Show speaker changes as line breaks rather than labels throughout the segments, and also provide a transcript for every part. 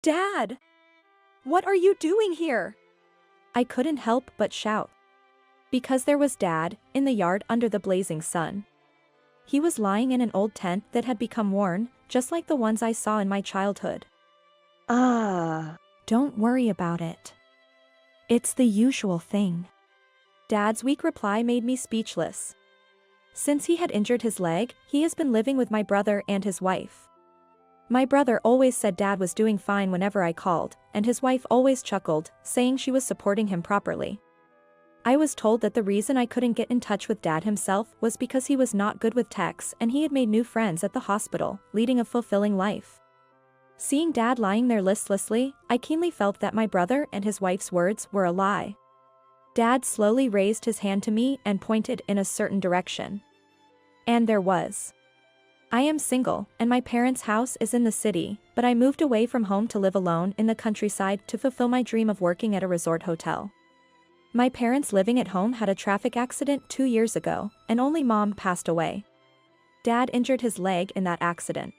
Dad! What are you doing here? I couldn't help but shout. Because there was Dad, in the yard under the blazing sun. He was lying in an old tent that had become worn, just like the ones I saw in my childhood. Don't worry about it. It's the usual thing. Dad's weak reply made me speechless. Since he had injured his leg, he has been living with my brother and his wife. My brother always said Dad was doing fine whenever I called, and his wife always chuckled, saying she was supporting him properly. I was told that the reason I couldn't get in touch with Dad himself was because he was not good with texts and he had made new friends at the hospital, leading a fulfilling life. Seeing Dad lying there listlessly, I keenly felt that my brother and his wife's words were a lie. Dad slowly raised his hand to me and pointed in a certain direction. And there was. I am single, and my parents' house is in the city, but I moved away from home to live alone in the countryside to fulfill my dream of working at a resort hotel. My parents living at home had a traffic accident 2 years ago, and only Mom passed away. Dad injured his leg in that accident.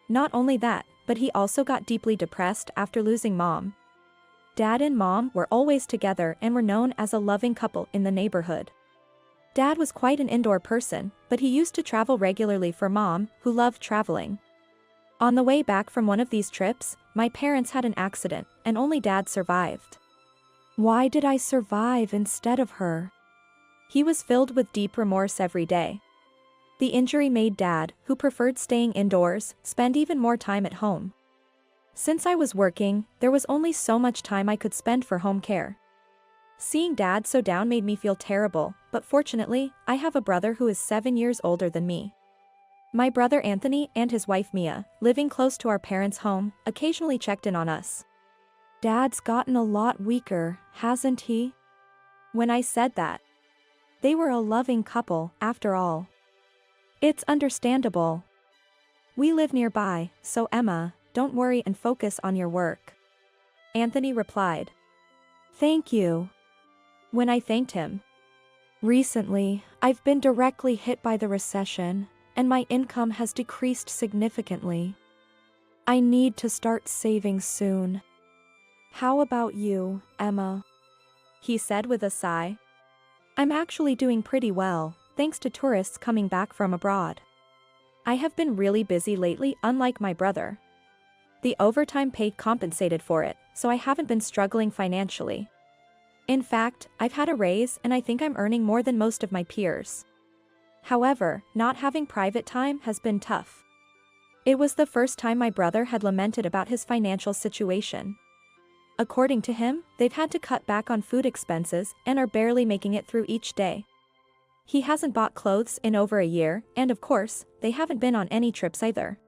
Not only that, but he also got deeply depressed after losing Mom. Dad and Mom were always together and were known as a loving couple in the neighborhood. Dad was quite an indoor person, but he used to travel regularly for Mom, who loved traveling. On the way back from one of these trips, my parents had an accident, and only Dad survived. Why did I survive instead of her? He was filled with deep remorse every day. The injury made Dad, who preferred staying indoors, spend even more time at home. Since I was working, there was only so much time I could spend for home care. Seeing Dad so down made me feel terrible, but fortunately, I have a brother who is 7 years older than me. My brother Anthony and his wife Mia, living close to our parents' home, occasionally checked in on us. Dad's gotten a lot weaker, hasn't he? When I said that. They were a loving couple, after all. It's understandable. We live nearby, so Emma, don't worry and focus on your work. Anthony replied. Thank you. When I thanked him. Recently, I've been directly hit by the recession, and my income has decreased significantly. I need to start saving soon. How about you, Emma? He said with a sigh. I'm actually doing pretty well, thanks to tourists coming back from abroad. I have been really busy lately, unlike my brother. The overtime pay compensated for it, so I haven't been struggling financially. In fact, I've had a raise and I think I'm earning more than most of my peers. However, not having private time has been tough. It was the first time my brother had lamented about his financial situation. According to him, they've had to cut back on food expenses and are barely making it through each day. He hasn't bought clothes in over a year, and of course, they haven't been on any trips either.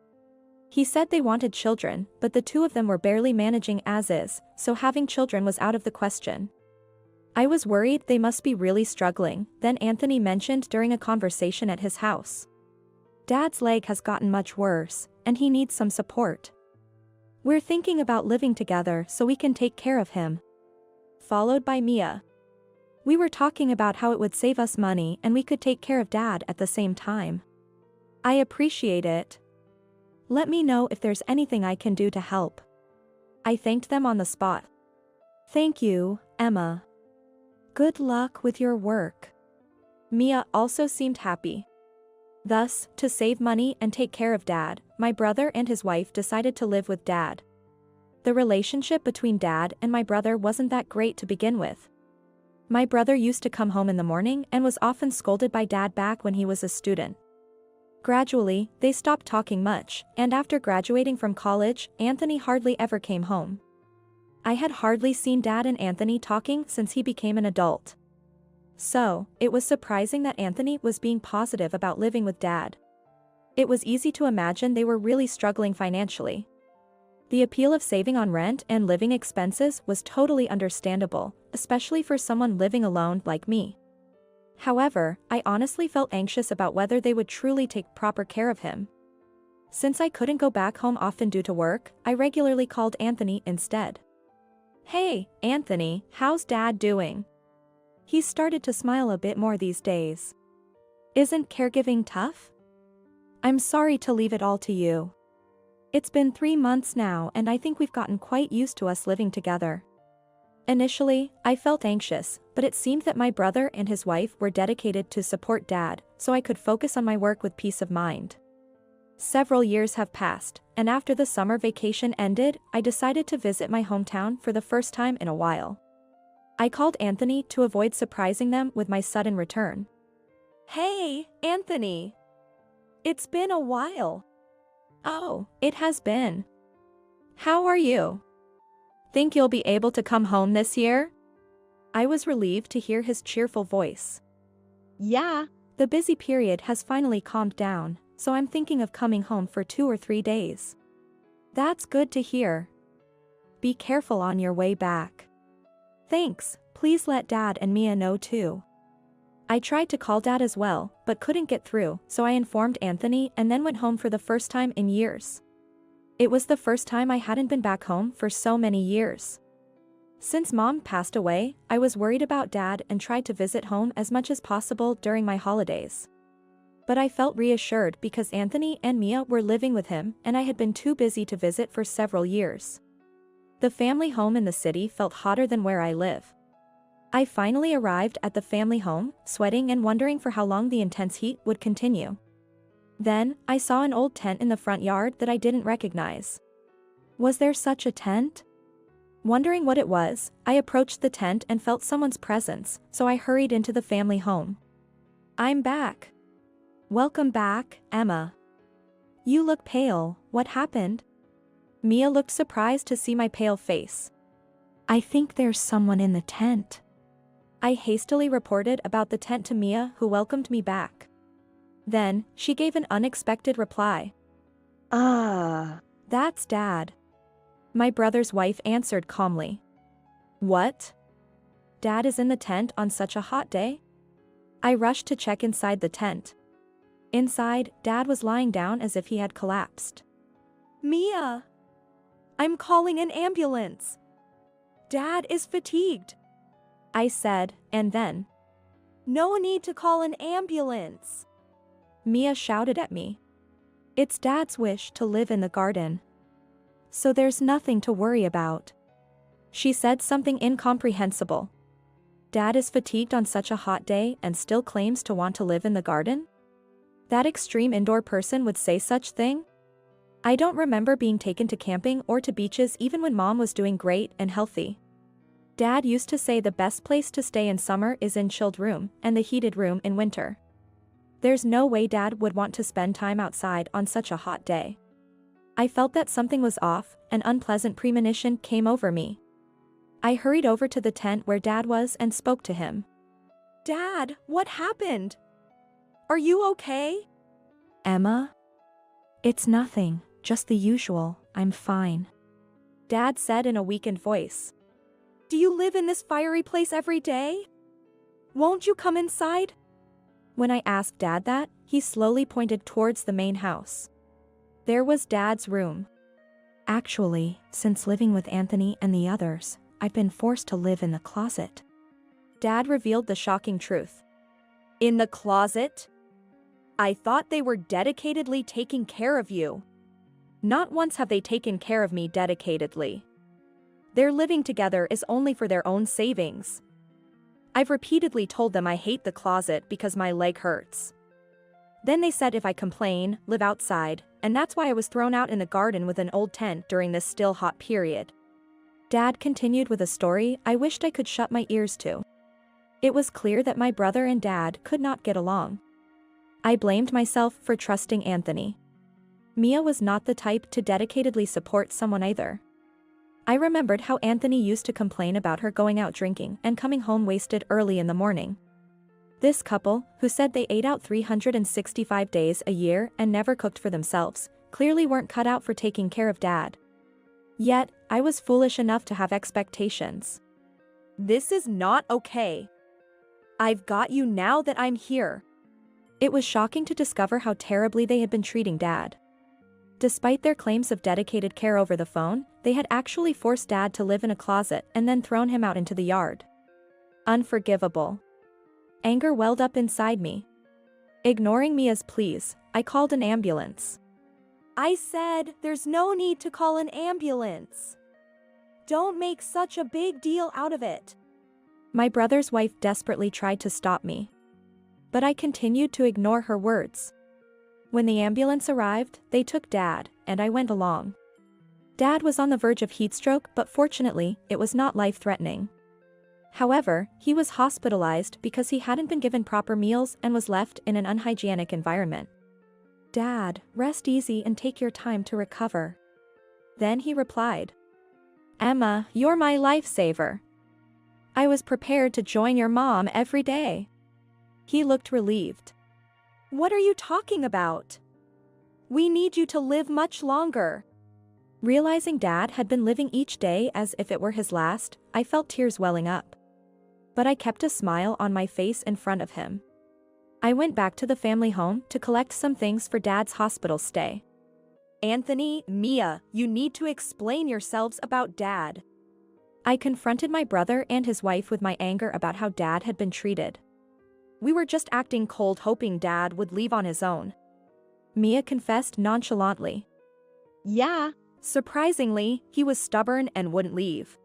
He said they wanted children, but the two of them were barely managing as is, so having children was out of the question. I was worried they must be really struggling, then Anthony mentioned during a conversation at his house. Dad's leg has gotten much worse, and he needs some support. We're thinking about living together so we can take care of him. Followed by Mia. We were talking about how it would save us money and we could take care of Dad at the same time. I appreciate it. Let me know if there's anything I can do to help. I thanked them on the spot. Thank you, Emma. Good luck with your work. Mia also seemed happy. Thus, to save money and take care of Dad, my brother and his wife decided to live with Dad. The relationship between Dad and my brother wasn't that great to begin with. My brother used to come home in the morning and was often scolded by Dad back when he was a student. Gradually, they stopped talking much, and after graduating from college, Anthony hardly ever came home. I had hardly seen Dad and Anthony talking since he became an adult. So, it was surprising that Anthony was being positive about living with Dad. It was easy to imagine they were really struggling financially. The appeal of saving on rent and living expenses was totally understandable, especially for someone living alone like me. However, I honestly felt anxious about whether they would truly take proper care of him. Since I couldn't go back home often due to work, I regularly called Anthony instead. Hey, Anthony, how's Dad doing? He's started to smile a bit more these days. Isn't caregiving tough? I'm sorry to leave it all to you. It's been 3 months now and I think we've gotten quite used to us living together. Initially, I felt anxious, but it seemed that my brother and his wife were dedicated to support Dad, so I could focus on my work with peace of mind. Several years have passed, and after the summer vacation ended, I decided to visit my hometown for the first time in a while. I called Anthony to avoid surprising them with my sudden return. "Hey, Anthony! It's been a while." "Oh, it has been. How are you? Think you'll be able to come home this year?" I was relieved to hear his cheerful voice. "Yeah, the busy period has finally calmed down, so I'm thinking of coming home for 2 or 3 days." "That's good to hear. Be careful on your way back." "Thanks, please let Dad and Mia know too." I tried to call Dad as well, but couldn't get through, so I informed Anthony and then went home for the first time in years. It was the first time I hadn't been back home for so many years. Since Mom passed away, I was worried about Dad and tried to visit home as much as possible during my holidays. But I felt reassured because Anthony and Mia were living with him and I had been too busy to visit for several years. The family home in the city felt hotter than where I live. I finally arrived at the family home, sweating and wondering for how long the intense heat would continue. Then, I saw an old tent in the front yard that I didn't recognize. Was there such a tent? Wondering what it was, I approached the tent and felt someone's presence, so I hurried into the family home. "I'm back." "Welcome back, Emma. You look pale, what happened?" Mia looked surprised to see my pale face. "I think there's someone in the tent." I hastily reported about the tent to Mia, who welcomed me back. Then, she gave an unexpected reply. That's Dad." My brother's wife answered calmly. "What? Dad is in the tent on such a hot day?" I rushed to check inside the tent. Inside, Dad was lying down as if he had collapsed. "Mia! I'm calling an ambulance. Dad is fatigued," I said, and then, "No need to call an ambulance," Mia shouted at me. "It's Dad's wish to live in the garden. So there's nothing to worry about." She said something incomprehensible. Dad is fatigued on such a hot day and still claims to want to live in the garden? That extreme indoor person would say such thing? I don't remember being taken to camping or to beaches even when Mom was doing great and healthy. Dad used to say the best place to stay in summer is in chilled room and the heated room in winter. There's no way Dad would want to spend time outside on such a hot day. I felt that something was off, an unpleasant premonition came over me. I hurried over to the tent where Dad was and spoke to him. "Dad, what happened? Are you okay?" "Emma? It's nothing, just the usual, I'm fine," Dad said in a weakened voice. "Do you live in this fiery place every day? Won't you come inside?" When I asked Dad that, he slowly pointed towards the main house. There was Dad's room. "Actually, since living with Anthony and the others, I've been forced to live in the closet." Dad revealed the shocking truth. "In the closet? I thought they were dedicatedly taking care of you." "Not once have they taken care of me dedicatedly. Their living together is only for their own savings. I've repeatedly told them I hate the closet because my leg hurts. Then they said if I complain, live outside, and that's why I was thrown out in the garden with an old tent during this still hot period." Dad continued with a story I wished I could shut my ears to. It was clear that my brother and Dad could not get along. I blamed myself for trusting Anthony. Mia was not the type to dedicatedly support someone either. I remembered how Anthony used to complain about her going out drinking and coming home wasted early in the morning. This couple, who said they ate out 365 days a year and never cooked for themselves, clearly weren't cut out for taking care of Dad. Yet, I was foolish enough to have expectations. "This is not okay. I've got you now that I'm here." It was shocking to discover how terribly they had been treating Dad. Despite their claims of dedicated care over the phone, they had actually forced Dad to live in a closet and then thrown him out into the yard. Unforgivable. Anger welled up inside me. Ignoring Mia's pleas, I called an ambulance. I said there's no need to call an ambulance. Don't make such a big deal out of it. My brother's wife desperately tried to stop me, but I continued to ignore her words. When the ambulance arrived, they took Dad, and I went along. Dad was on the verge of heatstroke, but fortunately, it was not life-threatening. However, he was hospitalized because he hadn't been given proper meals and was left in an unhygienic environment. Dad, rest easy and take your time to recover. Then he replied, Emma, you're my lifesaver. I was prepared to join your mom every day. He looked relieved. What are you talking about? We need you to live much longer. Realizing Dad had been living each day as if it were his last, I felt tears welling up. But I kept a smile on my face in front of him. I went back to the family home to collect some things for Dad's hospital stay. Anthony, Mia, you need to explain yourselves about Dad. I confronted my brother and his wife with my anger about how Dad had been treated. We were just acting cold, hoping Dad would leave on his own. Mia confessed nonchalantly. Yeah, surprisingly, he was stubborn and wouldn't leave.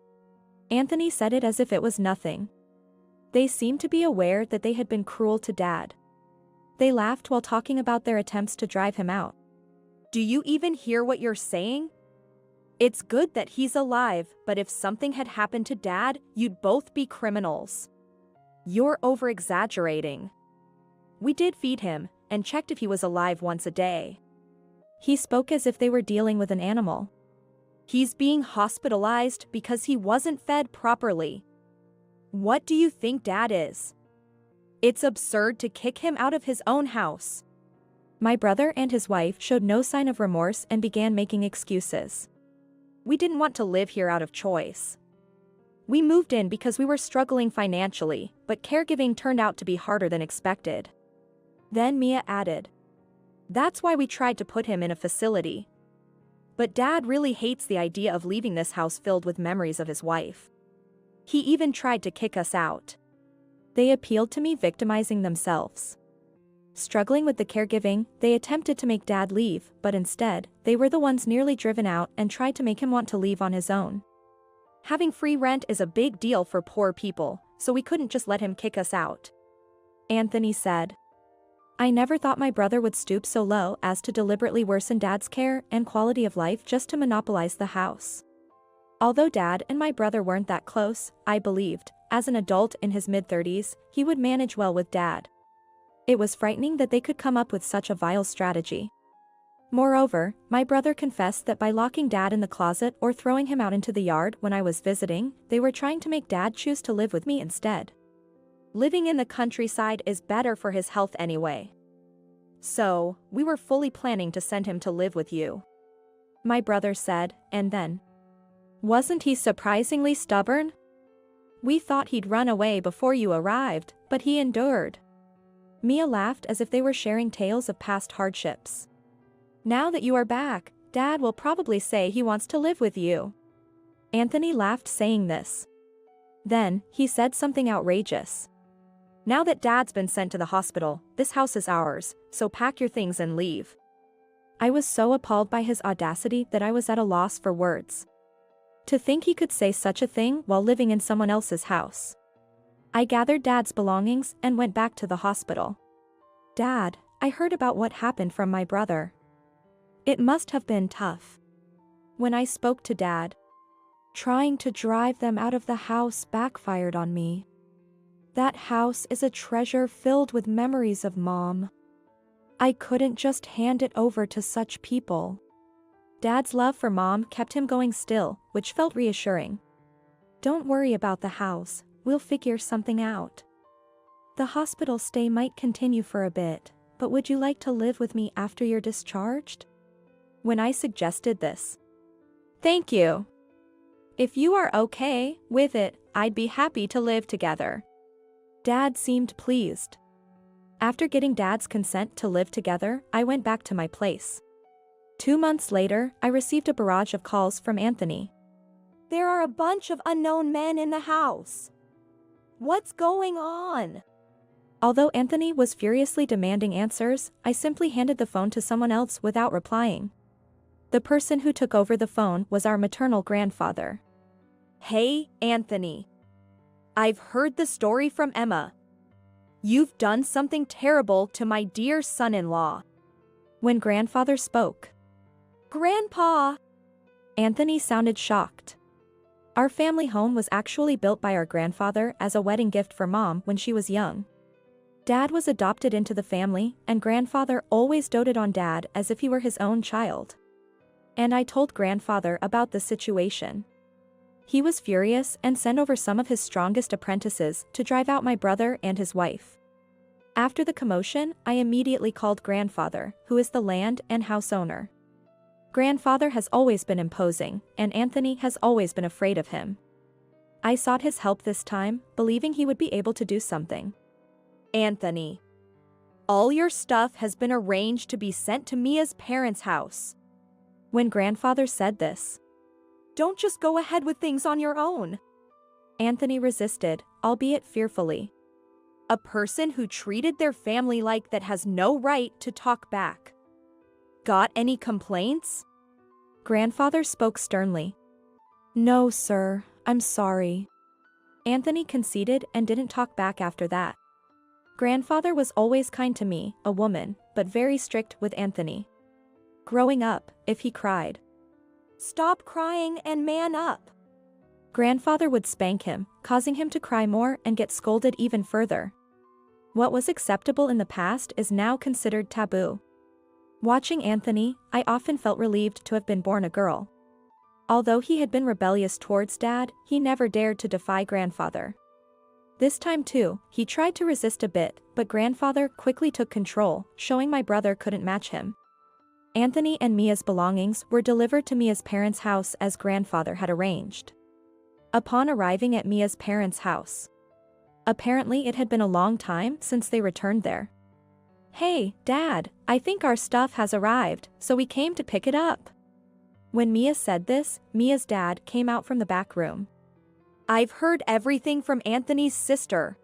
Anthony said it as if it was nothing. They seemed to be aware that they had been cruel to Dad. They laughed while talking about their attempts to drive him out. Do you even hear what you're saying? It's good that he's alive, but if something had happened to Dad, you'd both be criminals. You're over-exaggerating. We did feed him and checked if he was alive once a day. He spoke as if they were dealing with an animal. He's being hospitalized because he wasn't fed properly. What do you think Dad is? It's absurd to kick him out of his own house. My brother and his wife showed no sign of remorse and began making excuses. We didn't want to live here out of choice. We moved in because we were struggling financially, but caregiving turned out to be harder than expected. Then Mia added, That's why we tried to put him in a facility. But Dad really hates the idea of leaving this house filled with memories of his wife. He even tried to kick us out. They appealed to me, victimizing themselves. Struggling with the caregiving, they attempted to make Dad leave, but instead, they were the ones nearly driven out and tried to make him want to leave on his own. Having free rent is a big deal for poor people, so we couldn't just let him kick us out. Anthony said. I never thought my brother would stoop so low as to deliberately worsen Dad's care and quality of life just to monopolize the house. Although Dad and my brother weren't that close, I believed, as an adult in his mid-30s, he would manage well with Dad. It was frightening that they could come up with such a vile strategy. Moreover, my brother confessed that by locking Dad in the closet or throwing him out into the yard when I was visiting, they were trying to make Dad choose to live with me instead. Living in the countryside is better for his health anyway. So, we were fully planning to send him to live with you. My brother said, and then. Wasn't he surprisingly stubborn? We thought he'd run away before you arrived, but he endured. Mia laughed as if they were sharing tales of past hardships. Now that you are back, Dad will probably say he wants to live with you. Anthony laughed saying this. Then, he said something outrageous. Now that Dad's been sent to the hospital, this house is ours, so pack your things and leave. I was so appalled by his audacity that I was at a loss for words. To think he could say such a thing while living in someone else's house. I gathered Dad's belongings and went back to the hospital. Dad, I heard about what happened from my brother. It must have been tough. When I spoke to Dad, trying to drive them out of the house backfired on me. That house is a treasure filled with memories of Mom. I couldn't just hand it over to such people. Dad's love for Mom kept him going still, which felt reassuring. Don't worry about the house, we'll figure something out. The hospital stay might continue for a bit, but would you like to live with me after you're discharged? When I suggested this. Thank you. If you are okay with it, I'd be happy to live together. Dad seemed pleased. After getting Dad's consent to live together, I went back to my place. 2 months later, I received a barrage of calls from Anthony. There are a bunch of unknown men in the house. What's going on? Although Anthony was furiously demanding answers, I simply handed the phone to someone else without replying. The person who took over the phone was our maternal grandfather.
Hey, Anthony. I've heard the story from Emma. You've done something terrible to my dear son-in-law.
When grandfather spoke,
Grandpa!
Anthony sounded shocked. Our family home was actually built by our grandfather as a wedding gift for Mom when she was young. Dad was adopted into the family, and grandfather always doted on Dad as if he were his own child. And I told grandfather about the situation. He was furious and sent over some of his strongest apprentices to drive out my brother and his wife. After the commotion, I immediately called grandfather, who is the land and house owner. Grandfather has always been imposing, and Anthony has always been afraid of him. I sought his help this time, believing he would be able to do something.
Anthony, all your stuff has been arranged to be sent to Mia's parents' house.
When grandfather said this,
don't just go ahead with things on your own.
Anthony resisted, albeit fearfully.
A person who treated their family like that has no right to talk back. Got any complaints?
Grandfather spoke sternly. No, sir, I'm sorry. Anthony conceded and didn't talk back after that. Grandfather was always kind to me, a woman, but very strict with Anthony. Growing up, if he cried,
stop crying and man up.
Grandfather would spank him, causing him to cry more and get scolded even further. What was acceptable in the past is now considered taboo. Watching Anthony, I often felt relieved to have been born a girl. Although he had been rebellious towards Dad, he never dared to defy grandfather. This time too, he tried to resist a bit, but grandfather quickly took control, showing my brother couldn't match him. Anthony and Mia's belongings were delivered to Mia's parents' house as grandfather had arranged. Upon arriving at Mia's parents' house, apparently it had been a long time since they returned there. Hey, Dad, I think our stuff has arrived, so we came to pick it up. When Mia said this, Mia's dad came out from the back room.
I've heard everything from Anthony's sister.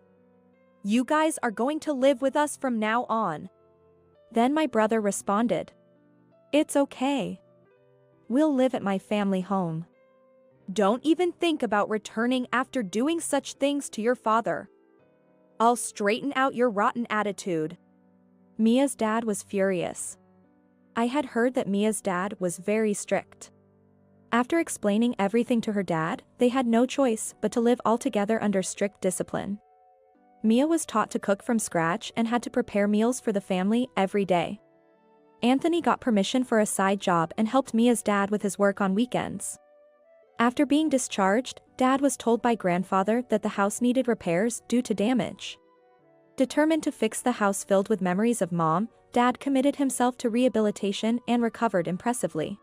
You guys are going to live with us from now on.
Then my brother responded. It's okay. We'll live at my family home.
Don't even think about returning after doing such things to your father. I'll straighten out your rotten attitude.
Mia's dad was furious. I had heard that Mia's dad was very strict. After explaining everything to her dad, they had no choice but to live altogether under strict discipline. Mia was taught to cook from scratch and had to prepare meals for the family every day. Anthony got permission for a side job and helped Mia's dad with his work on weekends. After being discharged, Dad was told by grandfather that the house needed repairs due to damage. Determined to fix the house filled with memories of Mom, Dad committed himself to rehabilitation and recovered impressively.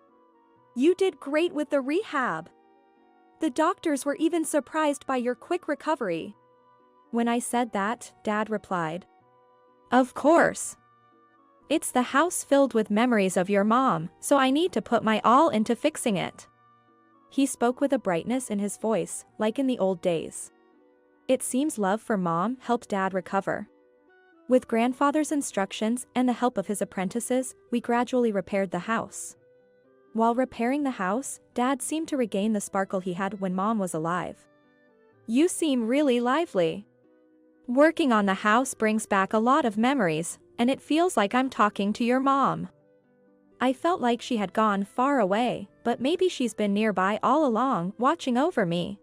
You did great with the rehab. The doctors were even surprised by your quick recovery.
When I said that, Dad replied, Of course. It's the house filled with memories of your mom, so I need to put my all into fixing it. He spoke with a brightness in his voice, like in the old days. It seems love for Mom helped Dad recover. With grandfather's instructions and the help of his apprentices, we gradually repaired the house. While repairing the house, Dad seemed to regain the sparkle he had when Mom was alive. You seem really lively. Working on the house brings back a lot of memories, and it feels like I'm talking to your mom. I felt like she had gone far away, but maybe she's been nearby all along, watching over me.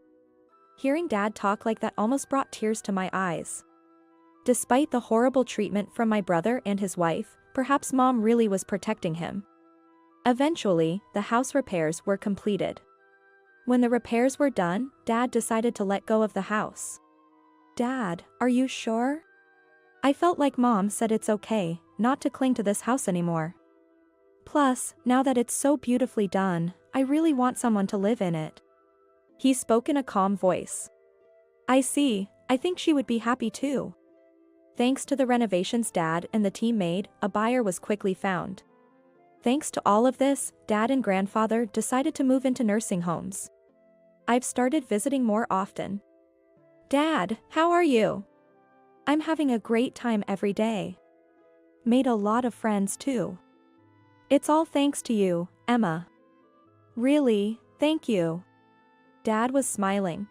Hearing Dad talk like that almost brought tears to my eyes. Despite the horrible treatment from my brother and his wife, perhaps Mom really was protecting him. Eventually, the house repairs were completed. When the repairs were done, Dad decided to let go of the house. Dad, are you sure? I felt like Mom said it's okay not to cling to this house anymore. Plus, now that it's so beautifully done, I really want someone to live in it. He spoke in a calm voice. I see, I think she would be happy too. Thanks to the renovations Dad and the team made, a buyer was quickly found. Thanks to all of this, Dad and grandfather decided to move into nursing homes. I've started visiting more often. Dad, how are you? I'm having a great time every day. Made a lot of friends too. It's all thanks to you, Emma. Really, thank you. Dad was smiling.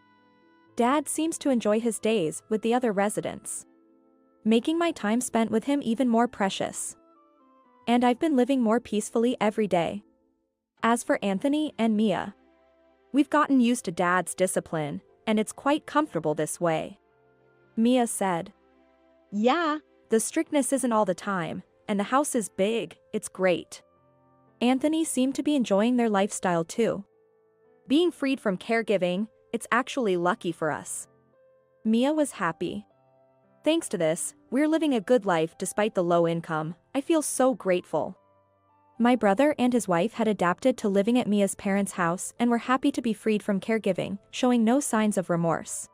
Dad seems to enjoy his days with the other residents, making my time spent with him even more precious. And I've been living more peacefully every day. As for Anthony and Mia, we've gotten used to Dad's discipline, and it's quite comfortable this way. Mia said. Yeah, the strictness isn't all the time, and the house is big, it's great. Anthony seemed to be enjoying their lifestyle too. Being freed from caregiving, it's actually lucky for us. Mia was happy. Thanks to this, we're living a good life despite the low income. I feel so grateful. My brother and his wife had adapted to living at Mia's parents' house and were happy to be freed from caregiving, showing no signs of remorse.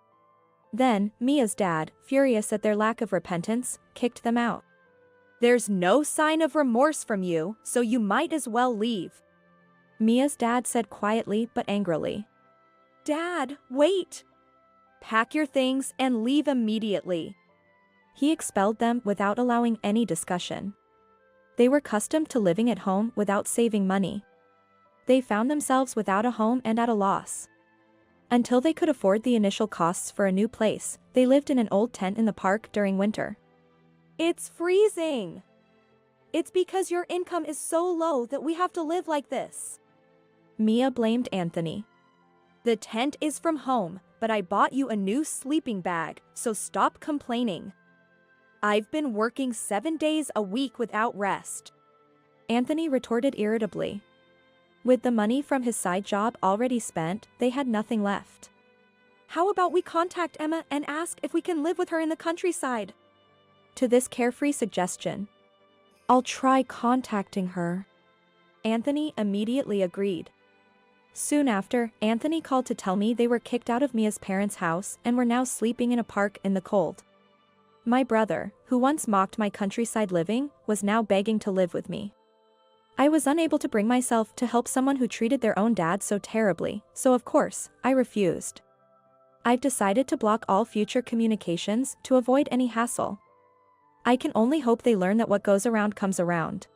Then, Mia's dad, furious at their lack of repentance, kicked them out. There's no sign of remorse from you, so you might as well leave. Mia's dad said quietly but angrily. Dad, wait! Pack your things and leave immediately. He expelled them without allowing any discussion. They were accustomed to living at home without saving money. They found themselves without a home and at a loss. Until they could afford the initial costs for a new place, they lived in an old tent in the park during winter. It's freezing! It's because your income is so low that we have to live like this. Mia blamed Anthony. The tent is from home, but I bought you a new sleeping bag, so stop complaining. I've been working 7 days a week without rest. Anthony retorted irritably. With the money from his side job already spent, they had nothing left. How about we contact Emma and ask if we can live with her in the countryside? To this carefree suggestion, I'll try contacting her. Anthony immediately agreed. Soon after, Anthony called to tell me they were kicked out of Mia's parents' house and were now sleeping in a park in the cold. My brother, who once mocked my countryside living, was now begging to live with me. I was unable to bring myself to help someone who treated their own dad so terribly, so of course, I refused. I've decided to block all future communications to avoid any hassle. I can only hope they learn that what goes around comes around.